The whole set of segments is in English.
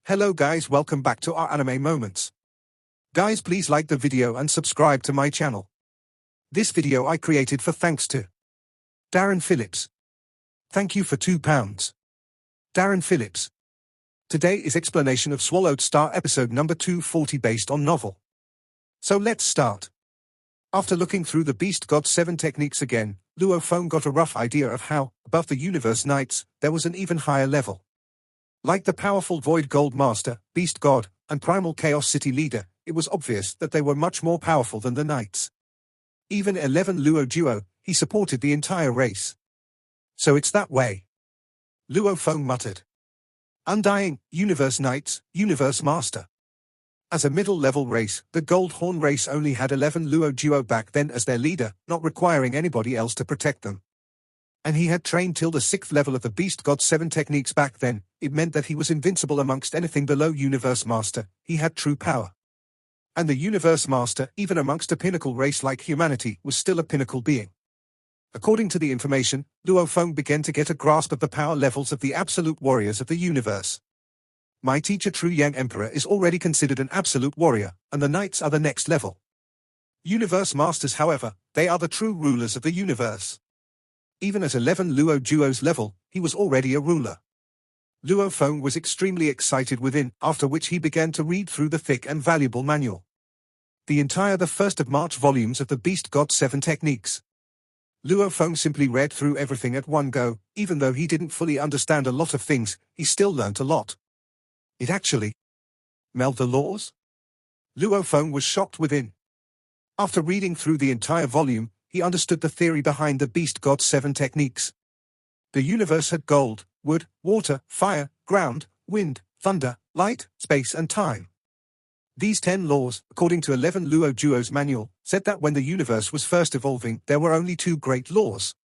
Hello guys, welcome back to our anime moments. Guys, please like the video and subscribe to my channel. This video I created for thanks to Darren Phillips. Thank you for £2. Darren Phillips. Today is explanation of Swallowed Star episode number 240 based on novel. So let's start. After looking through the Beast God 7 techniques again, Luo Feng got a rough idea of how, above the Universe Knights, there was an even higher level. Like the powerful Void Gold Master, Beast God, and Primal Chaos City Leader, it was obvious that they were much more powerful than the Knights. Even 11 Luo Duo, he supported the entire race. So it's that way. Luo Feng muttered. Undying, Universe Knights, Universe Master. As a middle-level race, the Gold Horn race only had 11 Luo Duo back then as their leader, not requiring anybody else to protect them. And he had trained till the 6th level of the Beast God 7 techniques back then. It meant that he was invincible amongst anything below Universe Master. He had true power. And the Universe Master, even amongst a pinnacle race like humanity, was still a pinnacle being. According to the information, Luo Feng began to get a grasp of the power levels of the absolute warriors of the universe. My teacher True Yang Emperor is already considered an absolute warrior, and the Knights are the next level. Universe Masters, however, they are the true rulers of the universe. Even at 11 Luo Duo's level, he was already a ruler. Luo Feng was extremely excited within, after which he began to read through the thick and valuable manual. The 1st of March volumes of the Beast God 7 techniques. Luo Feng simply read through everything at one go. Even though he didn't fully understand a lot of things, he still learnt a lot. It actually meld the laws? Luo Feng was shocked within. After reading through the entire volume, he understood the theory behind the Beast God 7 techniques. The universe had gold, wood, water, fire, ground, wind, thunder, light, space and time. These 10 laws, according to 11 Luo Duo's manual, said that when the universe was first evolving, there were only 2 great laws,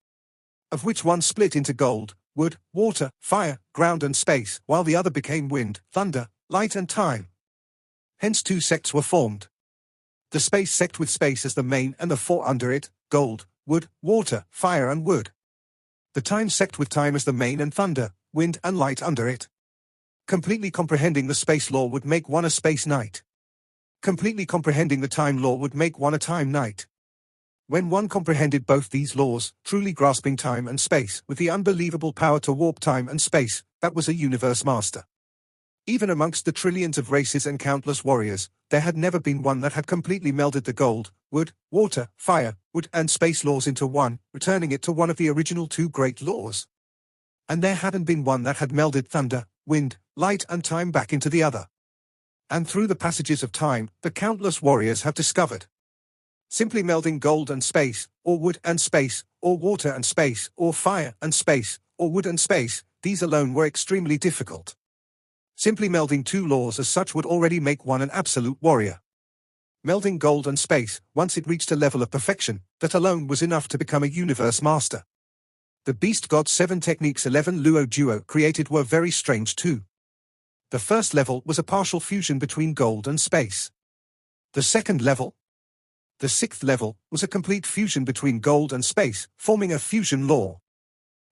of which one split into gold, wood, water, fire, ground and space, while the other became wind, thunder, light and time. Hence 2 sects were formed. The space sect with space as the main and the 4 under it, gold, wood, water, fire and wood. The time sect with time as the main and thunder, wind and light under it. Completely comprehending the space law would make one a space knight. Completely comprehending the time law would make one a time knight. When one comprehended both these laws, truly grasping time and space, with the unbelievable power to warp time and space, that was a universe master. Even amongst the trillions of races and countless warriors, there had never been one that had completely melded the gold, wood, water, fire, wood and space laws into one, returning it to one of the original 2 great laws. And there hadn't been one that had melded thunder, wind, light and time back into the other. And through the passages of time, the countless warriors have discovered. Simply melding gold and space, or wood and space, or water and space, or fire and space, or wood and space, these alone were extremely difficult. Simply melding 2 laws as such would already make one an absolute warrior. Melding gold and space, once it reached a level of perfection, that alone was enough to become a universe master. The Beast God 7 techniques 11 Luo Duo created were very strange too. The first level was a partial fusion between gold and space. The second level, the 6th level, was a complete fusion between gold and space, forming a fusion law.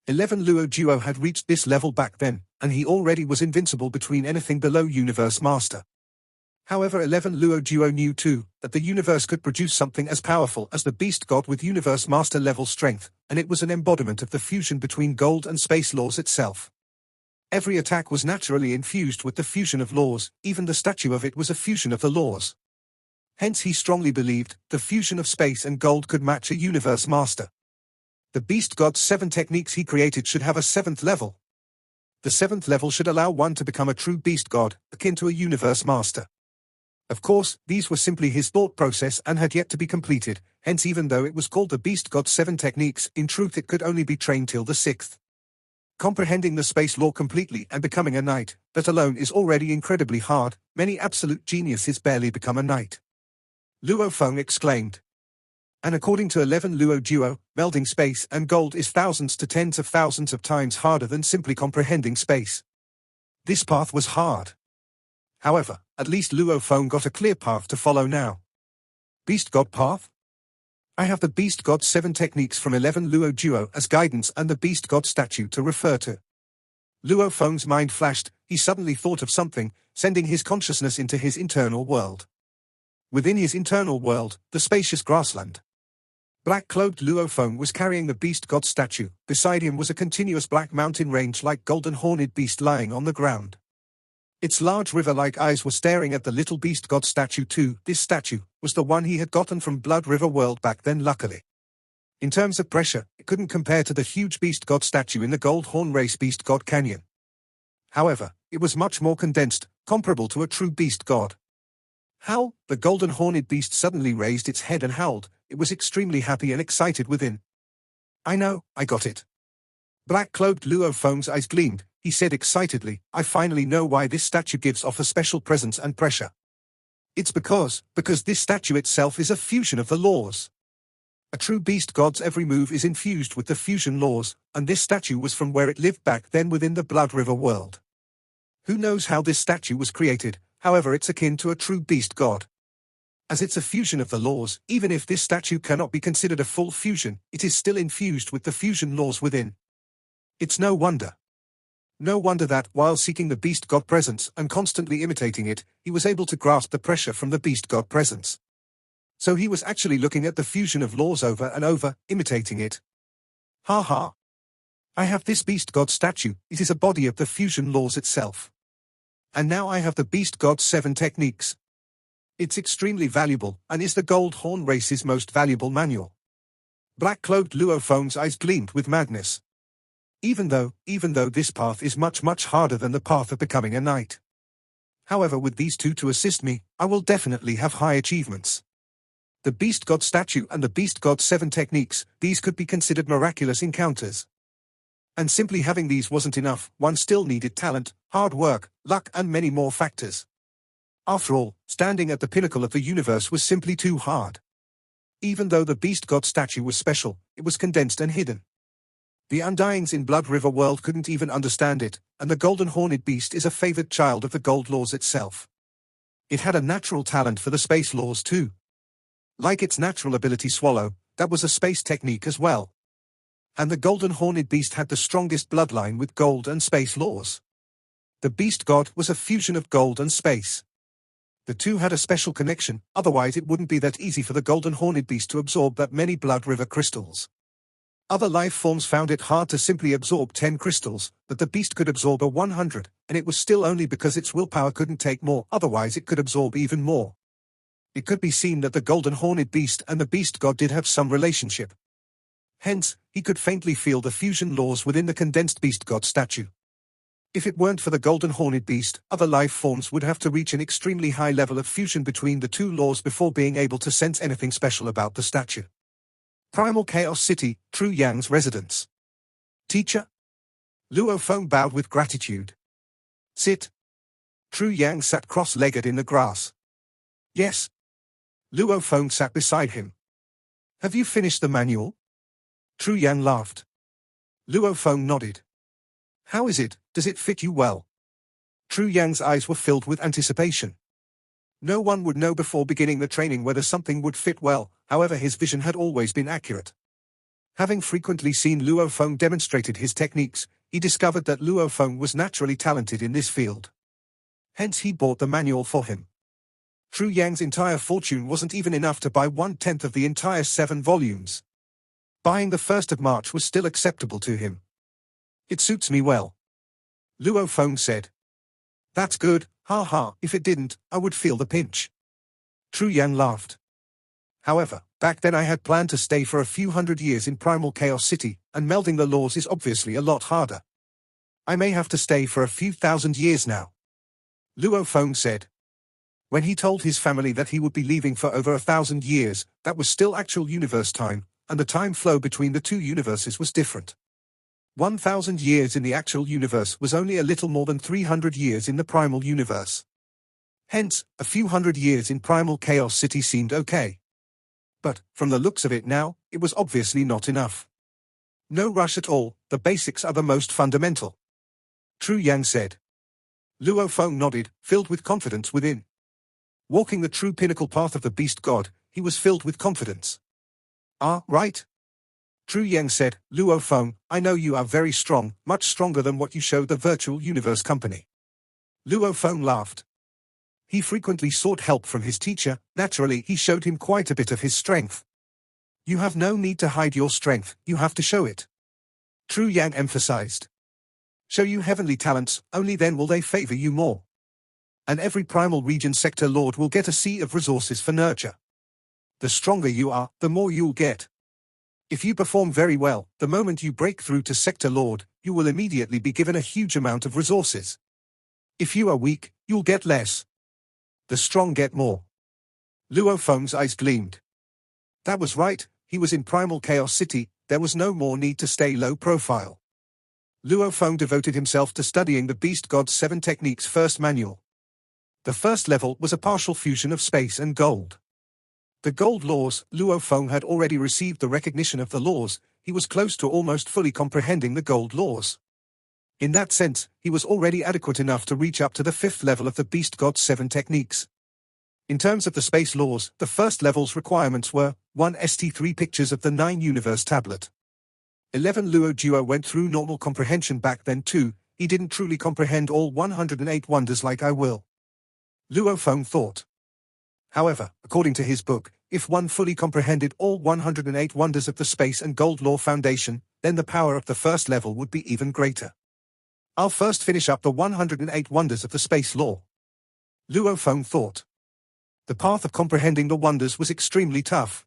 11 Luo Duo had reached this level back then, and he already was invincible between anything below Universe Master. However, 11 Luo Duo knew too, that the universe could produce something as powerful as the Beast God with Universe Master level strength, and it was an embodiment of the fusion between gold and space laws itself. Every attack was naturally infused with the fusion of laws, even the statue of it was a fusion of the laws. Hence he strongly believed, the fusion of space and gold could match a universe master. The Beast God 7 techniques he created should have a 7th level. The 7th level should allow one to become a true Beast God, akin to a universe master. Of course, these were simply his thought process and had yet to be completed, hence even though it was called the Beast God 7 techniques, in truth it could only be trained till the 6th. Comprehending the space law completely and becoming a knight, that alone is already incredibly hard. Many absolute geniuses barely become a knight. Luo Feng exclaimed. And according to 11 Luo Duo, melding space and gold is thousands to tens of thousands of times harder than simply comprehending space. This path was hard. However, at least Luo Feng got a clear path to follow now. Beast God path? I have the Beast God 7 techniques from 11 Luo Duo as guidance and the Beast God statue to refer to. Luo Feng's mind flashed, he suddenly thought of something, sending his consciousness into his internal world. Within his internal world, the spacious grassland. Black-cloaked Luo Feng was carrying the beast god statue. Beside him was a continuous black mountain range like golden horned beast lying on the ground. Its large river-like eyes were staring at the little beast god statue too. This statue was the one he had gotten from Blood River World back then, luckily. In terms of pressure, it couldn't compare to the huge beast god statue in the Gold Horn Race Beast God Canyon. However, it was much more condensed, comparable to a true beast god. How? The golden horned beast suddenly raised its head and howled. It was extremely happy and excited within. I know, I got it. Black-cloaked Luo Feng's eyes gleamed. He said excitedly, I finally know why this statue gives off a special presence and pressure. It's because this statue itself is a fusion of the laws. A true beast god's every move is infused with the fusion laws, and this statue was from where it lived back then within the Blood River world. Who knows how this statue was created, however it's akin to a true beast god. As it's a fusion of the laws, even if this statue cannot be considered a full fusion, it is still infused with the fusion laws within. It's no wonder. No wonder that, while seeking the beast god presence and constantly imitating it, he was able to grasp the pressure from the beast god presence. So he was actually looking at the fusion of laws over and over, imitating it. Ha ha. I have this beast god statue, it is a body of the fusion laws itself. And now I have the beast god's 7 techniques. It's extremely valuable, and is the Gold Horn Race's most valuable manual. Black-cloaked Luo Feng's eyes gleamed with madness. Even though this path is much harder than the path of becoming a knight. However, with these two to assist me, I will definitely have high achievements. The Beast God statue and the Beast God's 7 techniques, these could be considered miraculous encounters. And simply having these wasn't enough, one still needed talent, hard work, luck and many more factors. After all, standing at the pinnacle of the universe was simply too hard. Even though the Beast God statue was special, it was condensed and hidden. The Undyings in Blood River World couldn't even understand it, and the Golden Horned Beast is a favored child of the Gold Laws itself. It had a natural talent for the space laws too. Like its natural ability Swallow, that was a space technique as well. And the Golden Horned Beast had the strongest bloodline with gold and space laws. The Beast God was a fusion of gold and space. The two had a special connection, otherwise it wouldn't be that easy for the Golden Horned Beast to absorb that many Blood River crystals. Other life forms found it hard to simply absorb 10 crystals, but the beast could absorb 100, and it was still only because its willpower couldn't take more, otherwise it could absorb even more. It could be seen that the Golden Horned Beast and the Beast God did have some relationship. Hence, he could faintly feel the fusion laws within the condensed Beast God statue. If it weren't for the Golden Horned Beast, other life forms would have to reach an extremely high level of fusion between the two laws before being able to sense anything special about the statue. Primal Chaos City, True Yang's residence. Teacher? Luo Feng bowed with gratitude. Sit. True Yang sat cross-legged in the grass. Yes. Luo Feng sat beside him. Have you finished the manual? True Yang laughed. Luo Feng nodded. How is it, does it fit you well? True Yang's eyes were filled with anticipation. No one would know before beginning the training whether something would fit well, however his vision had always been accurate. Having frequently seen Luo Feng demonstrated his techniques, he discovered that Luo Feng was naturally talented in this field. Hence he bought the manual for him. True Yang's entire fortune wasn't even enough to buy 1/10 of the entire 7 volumes. Buying the 1st of March was still acceptable to him. It suits me well. Luo Feng said. That's good, ha ha, if it didn't, I would feel the pinch. True Yang laughed. However, back then I had planned to stay for a few hundred years in Primal Chaos City, and melding the laws is obviously a lot harder. I may have to stay for a few thousand years now. Luo Feng said. When he told his family that he would be leaving for over 1,000 years, that was still actual universe time, and the time flow between the two universes was different. 1,000 years in the actual universe was only a little more than 300 years in the primal universe. Hence, a few hundred years in Primal Chaos City seemed okay. But, from the looks of it now, it was obviously not enough. No rush at all, the basics are the most fundamental. True Yang said. Luo Feng nodded, filled with confidence within. Walking the true pinnacle path of the Beast God, he was filled with confidence. Ah, right. True Yang said, Luo Feng, I know you are very strong, much stronger than what you showed the Virtual Universe Company. Luo Feng laughed. He frequently sought help from his teacher. Naturally, he showed him quite a bit of his strength. You have no need to hide your strength, you have to show it. Tru Yang emphasized. Show you heavenly talents, only then will they favor you more. And every primal region sector lord will get a sea of resources for nurture. The stronger you are, the more you'll get. If you perform very well, the moment you break through to sector lord, you will immediately be given a huge amount of resources. If you are weak, you'll get less. The strong get more. Luo Feng's eyes gleamed. That was right, he was in Primal Chaos City, there was no more need to stay low profile. Luo Feng devoted himself to studying the Beast God's 7 Techniques first manual. The first level was a partial fusion of space and gold. The gold laws, Luo Feng had already received the recognition of the laws, he was close to almost fully comprehending the gold laws. In that sense, he was already adequate enough to reach up to the 5th level of the Beast God's 7 Techniques. In terms of the space laws, the first level's requirements were 1. St3 pictures of the 9 universe tablet. 11. Luo Duo went through normal comprehension back then too, he didn't truly comprehend all 108 wonders like I will. Luo Feng thought. However, according to his book, if one fully comprehended all 108 wonders of the Space and Gold Law Foundation, then the power of the first level would be even greater. I'll first finish up the 108 wonders of the Space Law. Luo Feng thought. The path of comprehending the wonders was extremely tough.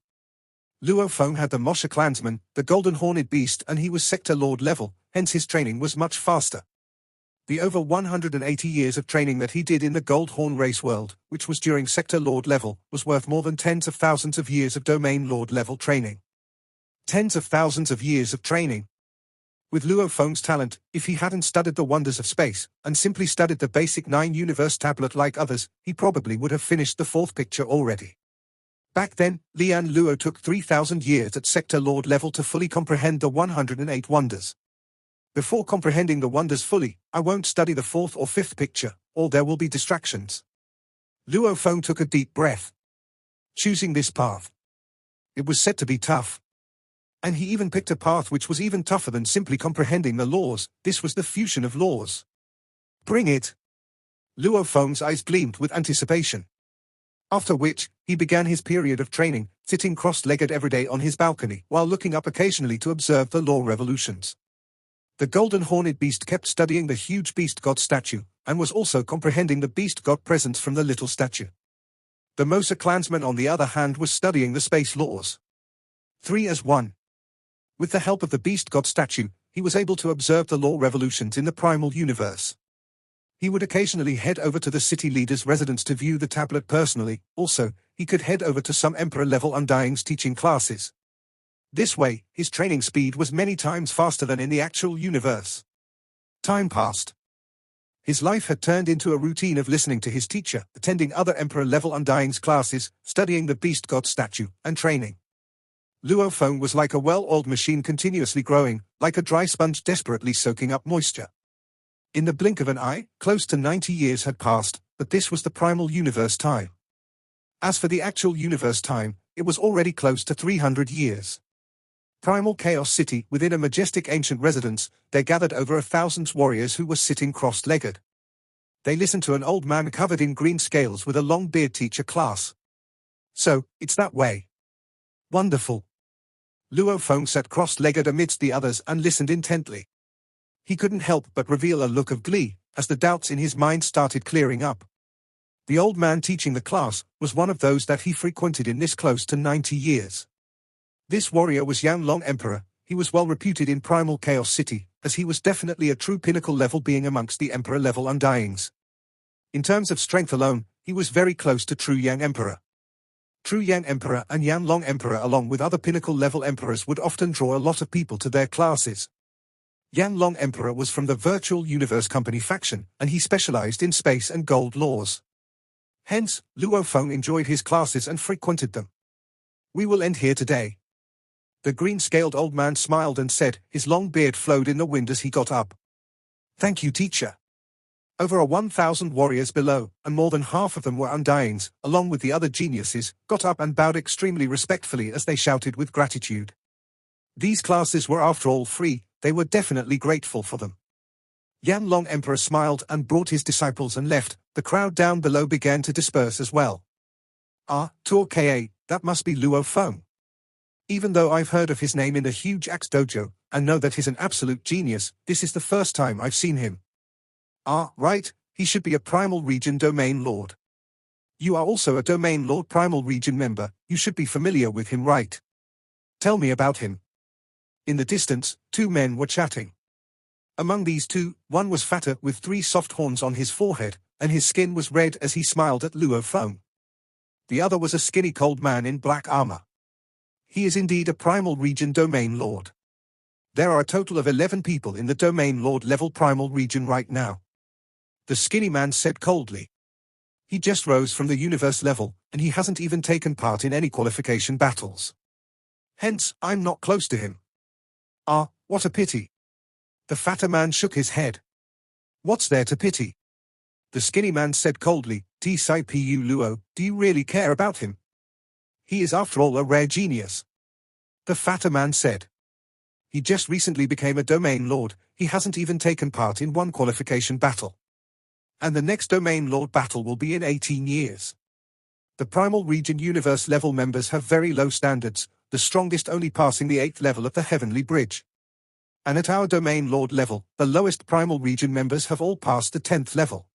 Luo Feng had the Mosha clansman, the Golden Horned Beast, and he was Sector Lord level, hence his training was much faster. The over 180 years of training that he did in the Gold Horn race world, which was during Sector Lord level, was worth more than tens of thousands of years of Domain Lord level training. Tens of thousands of years of training. With Luo Feng's talent, if he hadn't studied the wonders of space, and simply studied the basic 9 universe tablet like others, he probably would have finished the 4th picture already. Back then, Lian Luo took 3,000 years at Sector Lord level to fully comprehend the 108 wonders. Before comprehending the wonders fully, I won't study the 4th or 5th picture, or there will be distractions. Luo Feng took a deep breath. Choosing this path. It was said to be tough. And he even picked a path which was even tougher than simply comprehending the laws. This was the fusion of laws. Bring it. Luo Feng's eyes gleamed with anticipation. After which, he began his period of training, sitting cross-legged every day on his balcony, while looking up occasionally to observe the law revolutions. The Golden Horned Beast kept studying the huge Beast God statue, and was also comprehending the Beast God presence from the little statue. The Mosa clansman on the other hand was studying the space laws. 3 as 1. With the help of the Beast God statue, he was able to observe the law revolutions in the primal universe. He would occasionally head over to the city leader's residence to view the tablet personally. Also, he could head over to some Emperor-level Undyings teaching classes. This way, his training speed was many times faster than in the actual universe. Time passed. His life had turned into a routine of listening to his teacher, attending other Emperor-level Undyings classes, studying the Beast God statue, and training. Luo Feng was like a well-oiled machine continuously growing, like a dry sponge desperately soaking up moisture. In the blink of an eye, close to 90 years had passed, but this was the primal universe time. As for the actual universe time, it was already close to 300 years. Primal Chaos City, within a majestic ancient residence, there gathered over 1,000 warriors who were sitting cross-legged. They listened to an old man covered in green scales with a long beard teach a class. So, it's that way. Wonderful. Luo Feng sat cross-legged amidst the others and listened intently. He couldn't help but reveal a look of glee, as the doubts in his mind started clearing up. The old man teaching the class was one of those that he frequented in this close to 90 years. This warrior was Yanlong Emperor. He was well reputed in Primal Chaos City, as he was definitely a true pinnacle level being amongst the Emperor-level Undyings. In terms of strength alone, he was very close to True Yang Emperor. True Yang Emperor and Yanlong Emperor along with other pinnacle-level emperors would often draw a lot of people to their classes. Yanlong Emperor was from the Virtual Universe Company faction, and he specialized in space and gold laws. Hence, Luo Feng enjoyed his classes and frequented them. We will end here today. The green-scaled old man smiled and said, his long beard flowed in the wind as he got up. Thank you, teacher. Over 1,000 warriors below, and more than half of them were Undyings, along with the other geniuses, got up and bowed extremely respectfully as they shouted with gratitude. These classes were after all free, they were definitely grateful for them. Yan Long Emperor smiled and brought his disciples and left. The crowd down below began to disperse as well. Ah, Tuo Ka, that must be Luo Feng. Even though I've heard of his name in the huge axe dojo, and know that he's an absolute genius, this is the first time I've seen him. Ah, right, he should be a Primal Region Domain Lord. You are also a Domain Lord Primal Region member, you should be familiar with him, right? Tell me about him. In the distance, two men were chatting. Among these two, one was fatter with 3 soft horns on his forehead, and his skin was red as he smiled at Luo Feng. The other was a skinny cold man in black armor. He is indeed a Primal Region Domain Lord. There are a total of 11 people in the Domain Lord level Primal Region right now. The skinny man said coldly. He just rose from the universe level, and he hasn't even taken part in any qualification battles. Hence, I'm not close to him. Ah, what a pity. The fatter man shook his head. What's there to pity? The skinny man said coldly, Tcipu Luo, do you really care about him? He is after all a rare genius. The fatter man said. He just recently became a Domain Lord, he hasn't even taken part in one qualification battle. And the next Domain Lord battle will be in 18 years. The Primal Region Universe level members have very low standards, the strongest only passing the 8th level of the Heavenly Bridge. And at our Domain Lord level, the lowest Primal Region members have all passed the 10th level.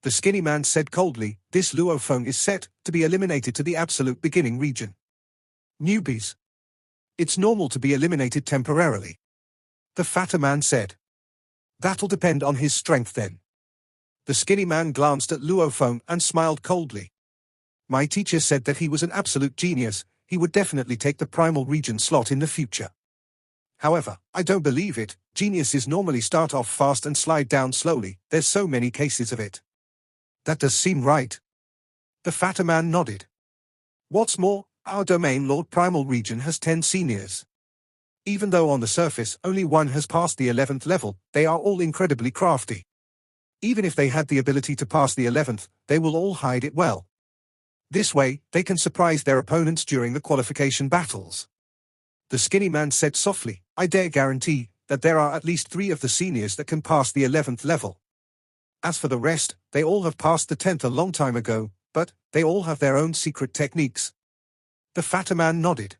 The skinny man said coldly, this Luo Feng is set to be eliminated to the absolute beginning region. Newbies. It's normal to be eliminated temporarily. The fatter man said. That'll depend on his strength then. The skinny man glanced at Luo Feng and smiled coldly. My teacher said that he was an absolute genius, he would definitely take the Primal Region slot in the future. However, I don't believe it, geniuses normally start off fast and slide down slowly, there's so many cases of it. That does seem right. The fatter man nodded. What's more, our Domain Lord Primal Region has 10 seniors. Even though on the surface only one has passed the 11th level, they are all incredibly crafty. Even if they had the ability to pass the 11th, they will all hide it well. This way, they can surprise their opponents during the qualification battles. The skinny man said softly, I dare guarantee that there are at least 3 of the seniors that can pass the 11th level. As for the rest, they all have passed the 10th a long time ago, but they all have their own secret techniques. The fatter man nodded.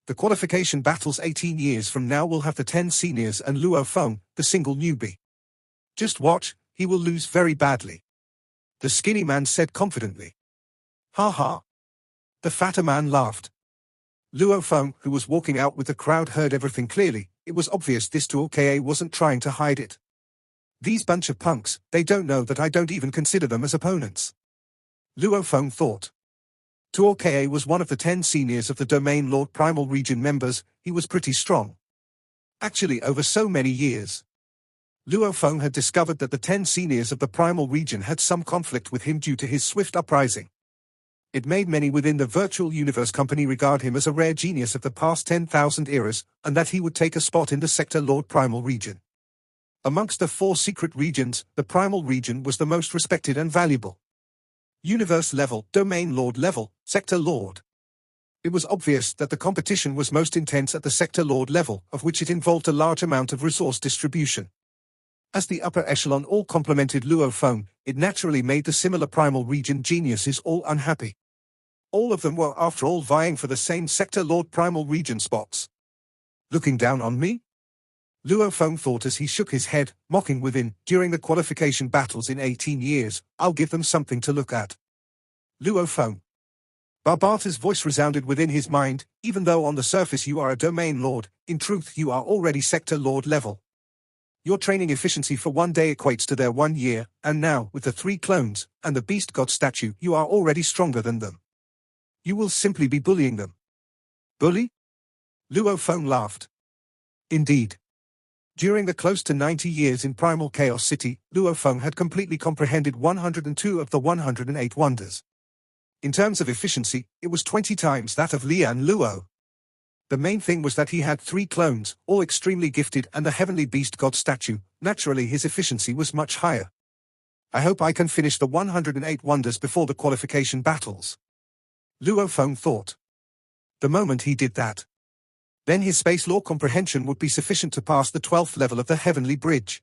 The qualification battles 18 years from now will have the 10 seniors and Luo Feng, the single newbie. Just watch, he will lose very badly. The skinny man said confidently. Ha ha. The fatter man laughed. Luo Feng, who was walking out with the crowd, heard everything clearly. It was obvious this Tuo Ka wasn't trying to hide it. These bunch of punks, they don't know that I don't even consider them as opponents. Luo Feng thought. Tuo Ka was one of the 10 seniors of the Domain Lord Primal Region members, he was pretty strong. Actually, over so many years. Luo Feng had discovered that the 10 seniors of the Primal Region had some conflict with him due to his swift uprising. It made many within the virtual universe company regard him as a rare genius of the past 10,000 eras, and that he would take a spot in the Sector Lord Primal Region. Amongst the 4 secret regions, the Primal Region was the most respected and valuable. Universe level, Domain Lord level, Sector Lord. It was obvious that the competition was most intense at the Sector Lord level, of which it involved a large amount of resource distribution. As the upper echelon all complimented Luo Feng, it naturally made the similar Primal Region geniuses all unhappy. All of them were after all vying for the same Sector Lord Primal Region spots. Looking down on me? Luo Feng thought as he shook his head, mocking within, during the qualification battles in 18 years, I'll give them something to look at. Luo Feng. Barbata's voice resounded within his mind, even though on the surface you are a Domain Lord, in truth you are already Sector Lord level. Your training efficiency for 1 day equates to their 1 year, and now, with the 3 clones, and the Beast God statue, you are already stronger than them. You will simply be bullying them. Bully? Luo Feng laughed. Indeed. During the close to 90 years in Primal Chaos City, Luo Feng had completely comprehended 102 of the 108 wonders. In terms of efficiency, it was 20 times that of Lian Luo. The main thing was that he had 3 clones, all extremely gifted, and the Heavenly Beast God statue. Naturally his efficiency was much higher. I hope I can finish the 108 wonders before the qualification battles. Luo Feng thought. The moment he did that, then his space law comprehension would be sufficient to pass the 12th level of the Heavenly Bridge.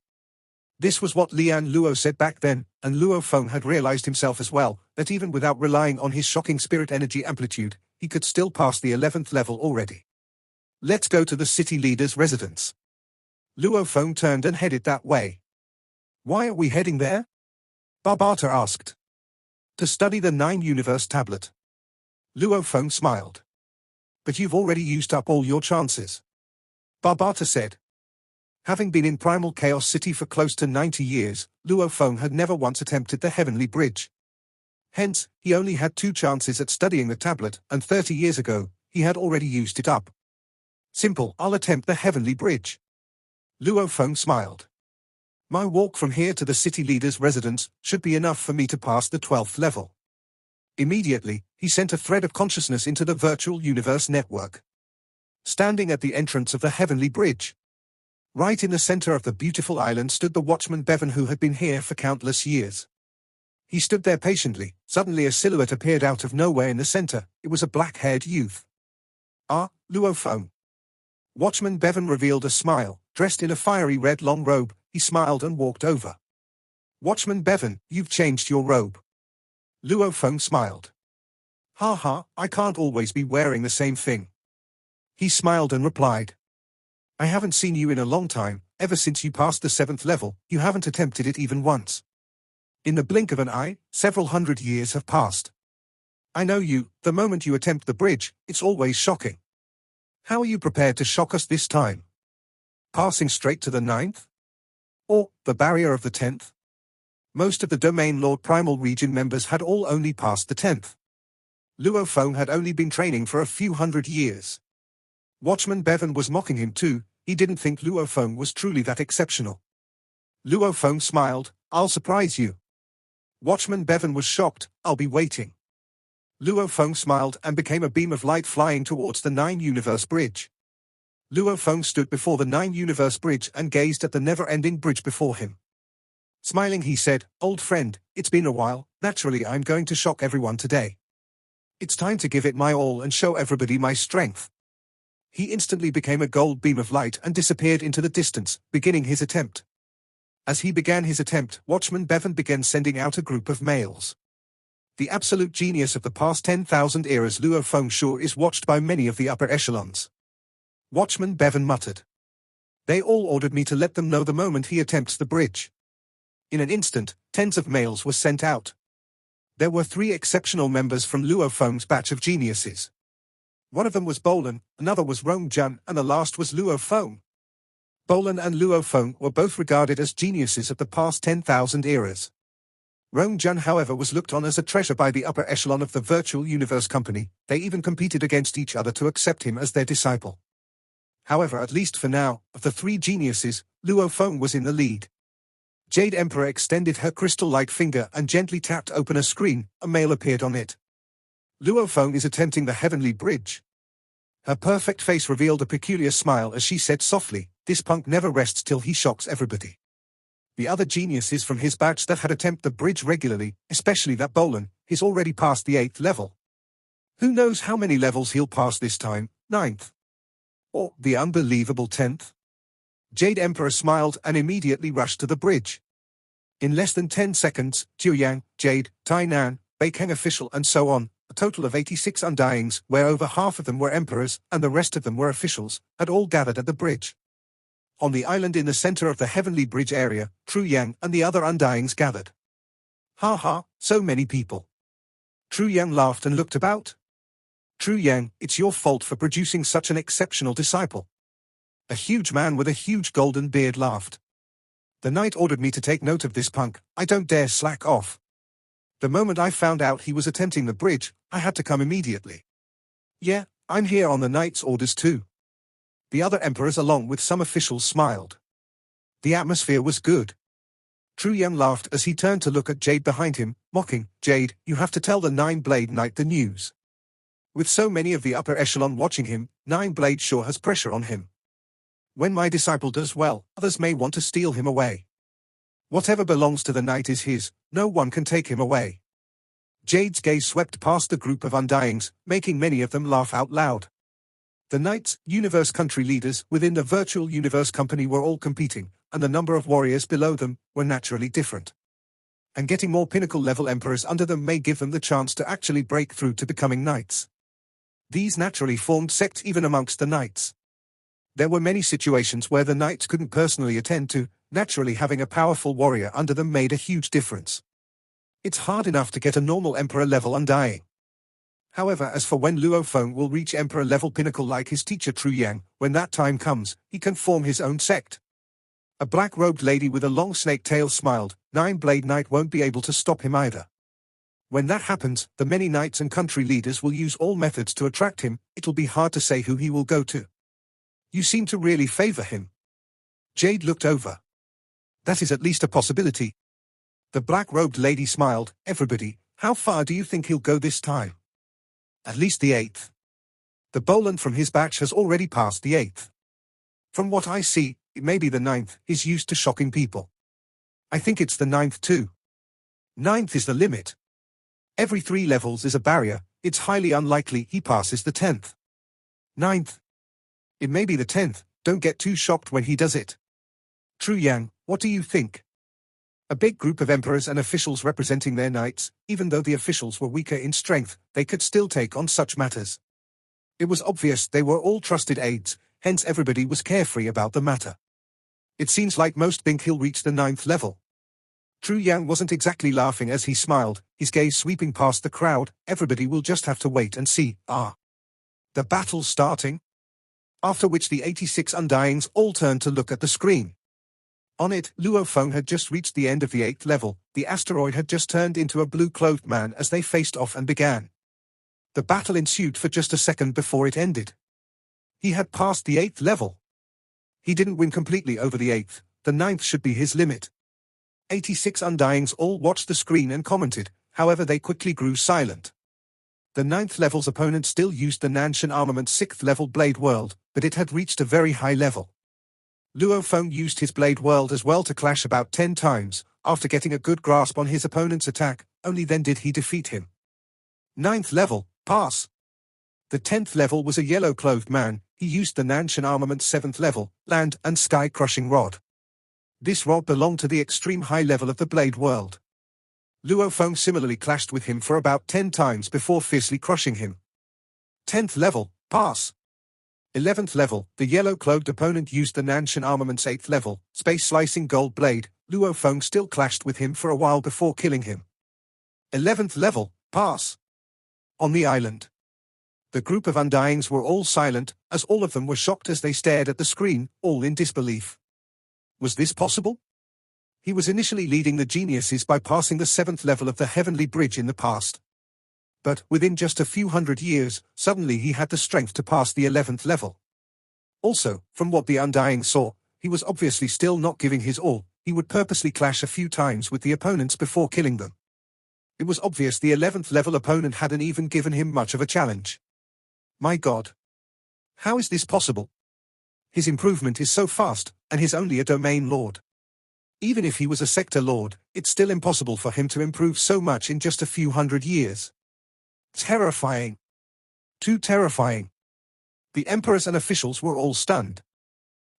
This was what Lian Luo said back then, and Luo Feng had realized himself as well, that even without relying on his shocking spirit energy amplitude, he could still pass the 11th level already. Let's go to the city leader's residence. Luo Feng turned and headed that way. Why are we heading there? Barbata asked. To study the 9-universe tablet. Luo Feng smiled. But you've already used up all your chances. Barbata said. Having been in Primal Chaos City for close to 90 years, Luo Feng had never once attempted the Heavenly Bridge. Hence, he only had 2 chances at studying the tablet, and 30 years ago, he had already used it up. Simple, I'll attempt the Heavenly Bridge. Luo Feng smiled. My walk from here to the city leader's residence should be enough for me to pass the 12th level. Immediately, he sent a thread of consciousness into the virtual universe network. Standing at the entrance of the Heavenly Bridge. Right in the center of the beautiful island stood the watchman Bevan, who had been here for countless years. He stood there patiently. Suddenly a silhouette appeared out of nowhere in the center. It was a black-haired youth. Ah, Luo Feng. Watchman Bevan revealed a smile. Dressed in a fiery red long robe, he smiled and walked over. Watchman Bevan, you've changed your robe. Luo Feng smiled. Ha ha, I can't always be wearing the same thing. He smiled and replied. I haven't seen you in a long time. Ever since you passed the 7th level, you haven't attempted it even once. In the blink of an eye, several hundred years have passed. I know you, the moment you attempt the bridge, it's always shocking. How are you prepared to shock us this time? Passing straight to the 9th? Or, the barrier of the 10th? Most of the Domain Lord Primal Region members had all only passed the 10th. Luo Feng had only been training for a few hundred years. Watchman Bevan was mocking him too. He didn't think Luo Feng was truly that exceptional. Luo Feng smiled. I'll surprise you. Watchman Bevan was shocked. I'll be waiting. Luo Feng smiled and became a beam of light flying towards the 9-universe bridge. Luo Feng stood before the 9-universe bridge and gazed at the never-ending bridge before him. Smiling, he said, Old friend, it's been a while. Naturally, I'm going to shock everyone today. It's time to give it my all and show everybody my strength. He instantly became a gold beam of light and disappeared into the distance, beginning his attempt. As he began his attempt, Watchman Bevan began sending out a group of males. The absolute genius of the past 10,000 eras, Luo Feng sure is watched by many of the upper echelons. Watchman Bevan muttered. They all ordered me to let them know the moment he attempts the bridge. In an instant, tens of males were sent out. There were 3 exceptional members from Luo Feng's batch of geniuses. One of them was Bolan, another was Rong Jun, and the last was Luo Feng. Bolan and Luo Feng were both regarded as geniuses of the past 10,000 eras. Rong Jun, however, was looked on as a treasure by the upper echelon of the Virtual Universe Company. They even competed against each other to accept him as their disciple. However, at least for now, of the 3 geniuses, Luo Feng was in the lead. Jade Emperor extended her crystal-like finger and gently tapped open a screen. A male appeared on it. Luo Feng is attempting the Heavenly Bridge. Her perfect face revealed a peculiar smile as she said softly, this punk never rests till he shocks everybody. The other geniuses from his batch that had attempted the bridge regularly, especially that Bolan, he's already passed the 8th level. Who knows how many levels he'll pass this time, 9th? Or the unbelievable 10th? Jade Emperor smiled and immediately rushed to the bridge. In less than 10 seconds, Jiuyang, Jade, Tainan, Beikeng official and so on, a total of 86 Undyings, where over half of them were emperors and the rest of them were officials, had all gathered at the bridge. On the island in the center of the Heavenly Bridge area, Tru Yang and the other Undyings gathered. Ha ha, so many people. Tru Yang laughed and looked about. Tru Yang, it's your fault for producing such an exceptional disciple. A huge man with a huge golden beard laughed. The knight ordered me to take note of this punk. I don't dare slack off. The moment I found out he was attempting the bridge, I had to come immediately. Yeah, I'm here on the knight's orders too. The other emperors along with some officials smiled. The atmosphere was good. Tru Yang laughed as he turned to look at Jade behind him, mocking, Jade, you have to tell the Nine-Blade Knight the news. With so many of the upper echelon watching him, Nine-Blade sure has pressure on him. When my disciple does well, others may want to steal him away. Whatever belongs to the knight is his, no one can take him away. Jade's gaze swept past the group of Undyings, making many of them laugh out loud. The Knights, universe country leaders within the virtual universe company were all competing, and the number of warriors below them were naturally different. And getting more pinnacle level emperors under them may give them the chance to actually break through to becoming knights. These naturally formed sects even amongst the knights. There were many situations where the knights couldn't personally attend to, naturally having a powerful warrior under them made a huge difference. It's hard enough to get a normal emperor level undying. However, as for when Luo Feng will reach emperor level pinnacle like his teacher Tru Yang, when that time comes, he can form his own sect. A black-robed lady with a long snake tail smiled. Nine-Blade Knight won't be able to stop him either. When that happens, the many knights and country leaders will use all methods to attract him. It'll be hard to say who he will go to. You seem to really favor him. Jade looked over. That is at least a possibility. The black-robed lady smiled. Everybody, how far do you think he'll go this time? At least the 8th. The Boland from his batch has already passed the 8th. From what I see, it may be the 9th. He's used to shocking people. I think it's the 9th too. 9th is the limit. Every 3 levels is a barrier. It's highly unlikely he passes the 10th. 9th. It may be the 10th. Don't get too shocked when he does it. Tru Yang, what do you think? A big group of emperors and officials representing their knights. Even though the officials were weaker in strength, they could still take on such matters. It was obvious they were all trusted aides, hence everybody was carefree about the matter. It seems like most think he'll reach the 9th level. Tru Yang wasn't exactly laughing as he smiled, his gaze sweeping past the crowd. Everybody will just have to wait and see. The battle's starting. After which the 86 Undyings all turned to look at the screen. On it, Luo Feng had just reached the end of the 8th level. The asteroid had just turned into a blue-clothed man as they faced off and began. The battle ensued for just a second before it ended. He had passed the 8th level. He didn't win completely over the 8th. The 9th should be his limit. 86 Undyings all watched the screen and commented, however they quickly grew silent. The 9th level's opponent still used the Nanshan Armament's 6th level Blade World, but it had reached a very high level. Luo Feng used his Blade World as well to clash about 10 times. After getting a good grasp on his opponent's attack, only then did he defeat him. 9th level, pass. The 10th level was a yellow-clothed man. He used the Nanshan Armament's 7th level, Land and Sky Crushing Rod. This rod belonged to the extreme high level of the Blade World. Luo Feng similarly clashed with him for about 10 times before fiercely crushing him. 10th level, pass. 11th level, the yellow-cloaked opponent used the Nanshan Armament's 8th level, space-slicing gold blade. Luo Feng still clashed with him for a while before killing him. 11th level, pass. On the island. The group of Undyings were all silent, as all of them were shocked as they stared at the screen, all in disbelief. Was this possible? He was initially leading the geniuses by passing the 7th level of the Heavenly Bridge in the past. But, within just a few hundred years, suddenly he had the strength to pass the 11th level. Also, from what the Undying saw, he was obviously still not giving his all. He would purposely clash a few times with the opponents before killing them. It was obvious the 11th level opponent hadn't even given him much of a challenge. My God. How is this possible? His improvement is so fast, and he's only a domain lord. Even if he was a sector lord, it's still impossible for him to improve so much in just a few hundred years. Terrifying. Too terrifying. The emperors and officials were all stunned.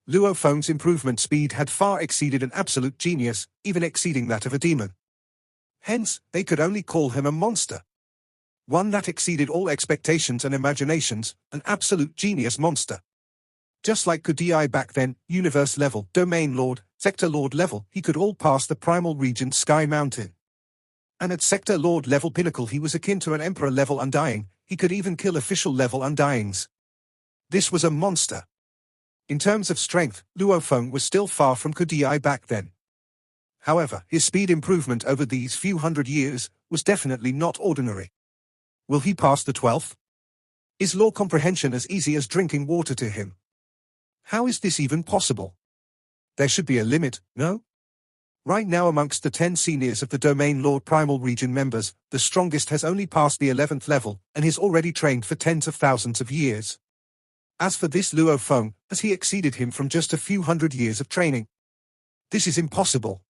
Luo Feng's improvement speed had far exceeded an absolute genius, even exceeding that of a demon. Hence, they could only call him a monster. One that exceeded all expectations and imaginations, an absolute genius monster. Just like Kudai back then, universe level, domain lord, sector lord level, he could all pass the primal region Sky Mountain. And at sector lord level pinnacle he was akin to an emperor level Undying. He could even kill official level Undyings. This was a monster. In terms of strength, Luo Feng was still far from Kudai back then. However, his speed improvement over these few hundred years was definitely not ordinary. Will he pass the 12th? Is law comprehension as easy as drinking water to him? How is this even possible? There should be a limit, no? Right now amongst the 10 seniors of the Domain Lord Primal Region members, the strongest has only passed the 11th level, and is already trained for tens of thousands of years. As for this Luo Feng, as he exceeded him from just a few hundred years of training. This is impossible.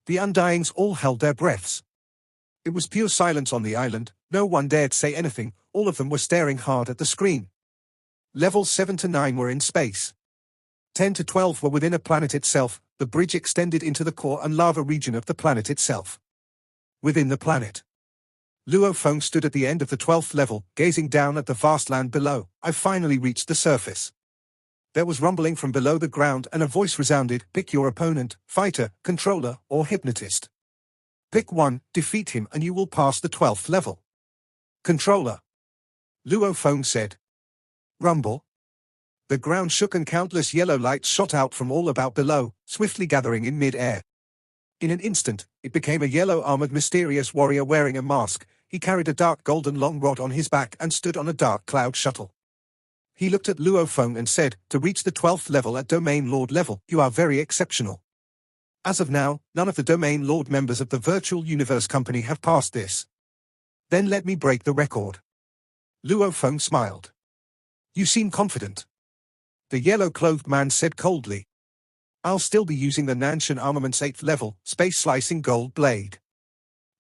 The Undyings all held their breaths. It was pure silence on the island, no one dared say anything, all of them were staring hard at the screen. Levels 7 to 9 were in space. 10 to 12 were within a planet itself. The bridge extended into the core and lava region of the planet itself. Within the planet, Luo Feng stood at the end of the 12th level, gazing down at the vast land below. I finally reached the surface. There was rumbling from below the ground and a voice resounded, pick your opponent, fighter, controller, or hypnotist. Pick one, defeat him and you will pass the 12th level. Controller. Luo Feng said. Rumble. The ground shook and countless yellow lights shot out from all about below, swiftly gathering in mid-air. In an instant, it became a yellow-armored mysterious warrior wearing a mask. He carried a dark golden long rod on his back and stood on a dark cloud shuttle. He looked at Luo Feng and said, to reach the 12th level at Domain Lord level, you are very exceptional. As of now, none of the Domain Lord members of the Virtual Universe Company have passed this. Then let me break the record. Luo Feng smiled. You seem confident. The yellow-clothed man said coldly. I'll still be using the Nanshan Armament's 8th level, space-slicing gold blade.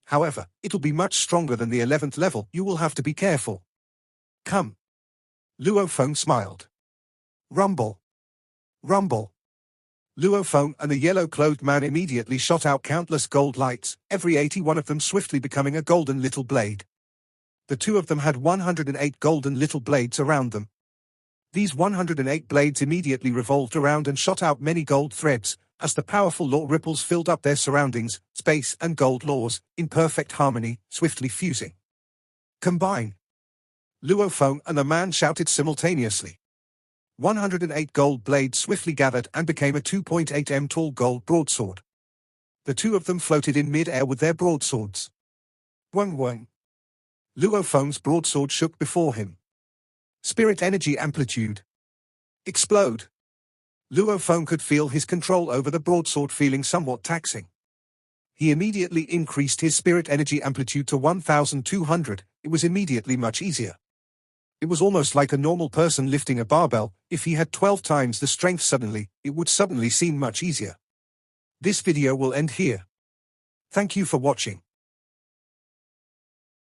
However, it'll be much stronger than the 11th level. You will have to be careful. Come. Luo Feng smiled. Rumble. Rumble. Luo Feng and the yellow-clothed man immediately shot out countless gold lights, every 81 of them swiftly becoming a golden little blade. The two of them had 108 golden little blades around them. These 108 blades immediately revolved around and shot out many gold threads, as the powerful law ripples filled up their surroundings, space and gold laws, in perfect harmony, swiftly fusing. Combine. Luo Feng and the man shouted simultaneously. 108 gold blades swiftly gathered and became a 2.8 m tall gold broadsword. The two of them floated in mid-air with their broadswords. Wang wang. Luo Feng's broadsword shook before him. Spirit energy amplitude. Explode. Luo Feng could feel his control over the broadsword feeling somewhat taxing. He immediately increased his spirit energy amplitude to 1200. It was immediately much easier. It was almost like a normal person lifting a barbell. If he had 12 times the strength suddenly, it would suddenly seem much easier. This video will end here. Thank you for watching.